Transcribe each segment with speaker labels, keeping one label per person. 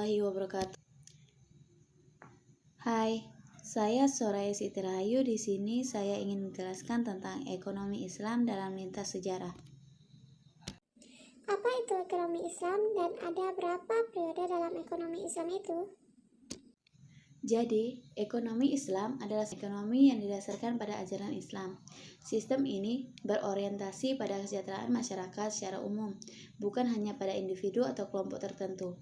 Speaker 1: warahmatullahi wabarakatuh. Hai, saya Soraya Siti Rahayu. Di sini saya ingin menjelaskan tentang ekonomi Islam dalam lintas sejarah.
Speaker 2: Apa itu ekonomi Islam dan ada berapa periode dalam ekonomi Islam itu?
Speaker 1: Jadi, ekonomi Islam adalah ekonomi yang didasarkan pada ajaran Islam. Sistem ini berorientasi pada kesejahteraan masyarakat secara umum, bukan hanya pada individu atau kelompok tertentu.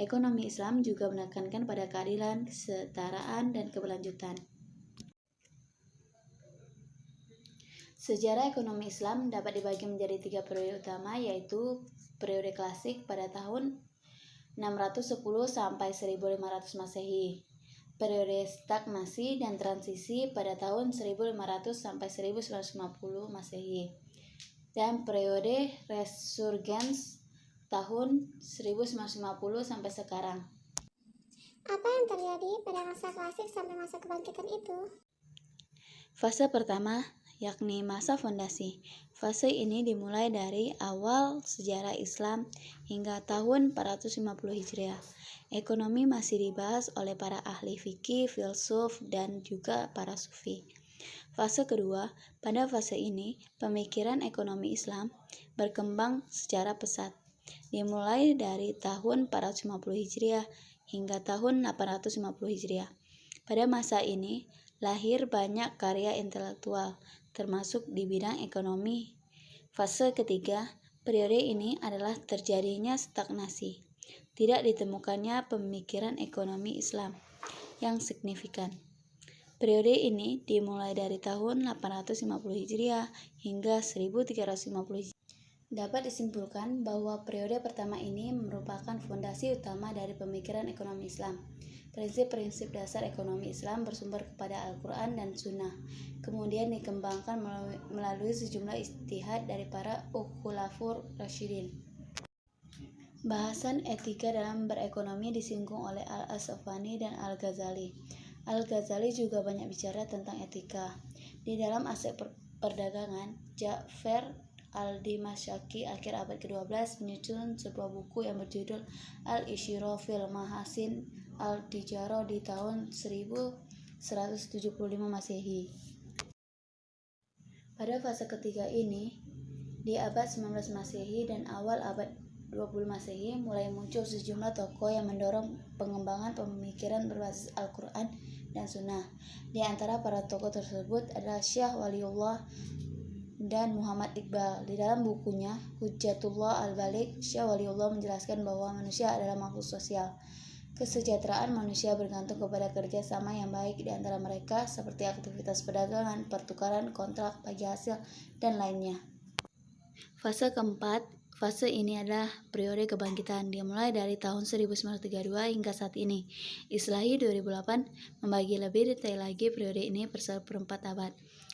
Speaker 1: Ekonomi Islam juga menekankan pada keadilan, kesetaraan, dan keberlanjutan. Sejarah ekonomi Islam dapat dibagi menjadi 3 periode utama, yaitu periode klasik pada tahun 610 sampai 1500 Masehi, periode stagnasi dan transisi pada tahun 1500 sampai 1950 Masehi, dan periode resurgens tahun 1950 sampai sekarang.
Speaker 2: Apa yang terjadi pada masa klasik sampai masa kebangkitan itu?
Speaker 1: Fase pertama, yakni masa fondasi. Fase ini dimulai dari awal sejarah Islam hingga tahun 450 Hijriah. Ekonomi masih dibahas oleh para ahli fikih, filsuf, dan juga para sufi. Fase kedua, pada fase ini pemikiran ekonomi Islam berkembang secara pesat, dimulai dari tahun 450 Hijriah hingga tahun 850 Hijriah. Pada masa ini lahir banyak karya intelektual, termasuk di bidang ekonomi. Fase ketiga, periode ini adalah terjadinya stagnasi. Tidak ditemukannya pemikiran ekonomi Islam yang signifikan. Periode ini dimulai dari tahun 850 Hijriah hingga 1350 Hijriah. Dapat disimpulkan bahwa periode pertama ini merupakan fondasi utama dari pemikiran ekonomi Islam. Prinsip-prinsip dasar ekonomi Islam bersumber kepada Al-Quran dan Sunnah, kemudian dikembangkan melalui sejumlah ijtihad dari para khulafur rasyidin. Bahasan etika dalam berekonomi disinggung oleh Al-Asfahani dan Al-Ghazali. Al-Ghazali juga banyak bicara tentang etika. Di dalam aspek perdagangan, Ja'far al-Dimashqi akhir abad ke-12 menyusun sebuah buku yang berjudul Al-Isyra fil Mahasin al-Tijaro di tahun 1175 Masehi. Pada fase ketiga ini, di abad 19 Masehi dan awal abad 20 Masehi, mulai muncul sejumlah tokoh yang mendorong pengembangan pemikiran berbasis Al-Quran dan Sunnah. Di antara para tokoh tersebut adalah Syekh Waliullah dan Muhammad Iqbal. Di dalam bukunya Hujjatullah Al-Baligh, Syekh Waliullah menjelaskan bahwa manusia adalah makhluk sosial. Kesejahteraan manusia bergantung kepada kerjasama yang baik di antara mereka, seperti aktivitas perdagangan, pertukaran, kontrak, bagi hasil, dan lainnya. Fase keempat, fase ini adalah periode kebangkitan, dimulai dari tahun 1932 hingga saat ini. Islahi 2008 membagi lebih detail lagi periode ini per seperempat abad.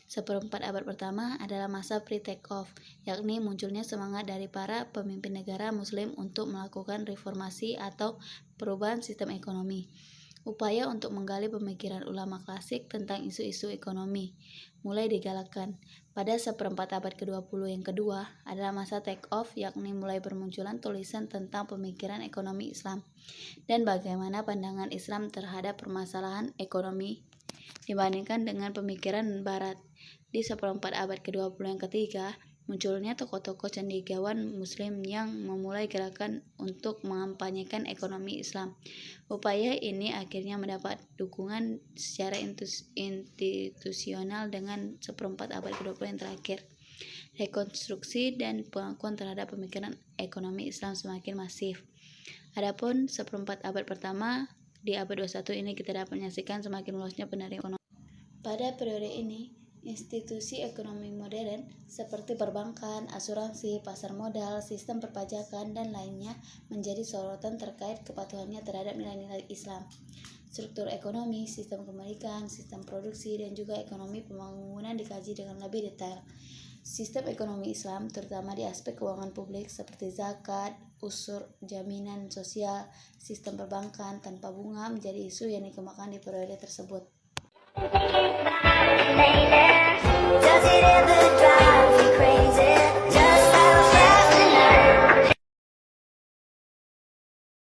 Speaker 1: Seperempat abad pertama adalah masa pre-take-off, yakni munculnya semangat dari para pemimpin negara muslim untuk melakukan reformasi atau perubahan sistem ekonomi. Upaya untuk menggali pemikiran ulama klasik tentang isu-isu ekonomi mulai digalakkan. Pada seperempat abad ke-20 yang kedua adalah masa take-off, yakni mulai bermunculan tulisan tentang pemikiran ekonomi Islam dan bagaimana pandangan Islam terhadap permasalahan ekonomi dibandingkan dengan pemikiran Barat. Di seperempat abad ke-20 yang ketiga, munculnya tokoh-tokoh cendekiawan muslim yang memulai gerakan untuk mengampanyekan ekonomi Islam. Upaya ini akhirnya mendapat dukungan secara institusional dengan seperempat abad ke-20 yang terakhir. Rekonstruksi dan pengakuan terhadap pemikiran ekonomi Islam semakin masif. Adapun seperempat abad pertama di abad 21 ini kita dapat menyaksikan semakin luasnya penerimaan ekonomi. Pada periode ini, institusi ekonomi modern seperti perbankan, asuransi, pasar modal, sistem perpajakan, dan lainnya menjadi sorotan terkait kepatuhannya terhadap nilai-nilai Islam. Struktur ekonomi, sistem kepemilikan, sistem produksi, dan juga ekonomi pembangunan dikaji dengan lebih detail. Sistem ekonomi Islam, terutama di aspek keuangan publik seperti zakat, usur, jaminan sosial, sistem perbankan tanpa bunga menjadi isu yang dikembangkan di periode tersebut.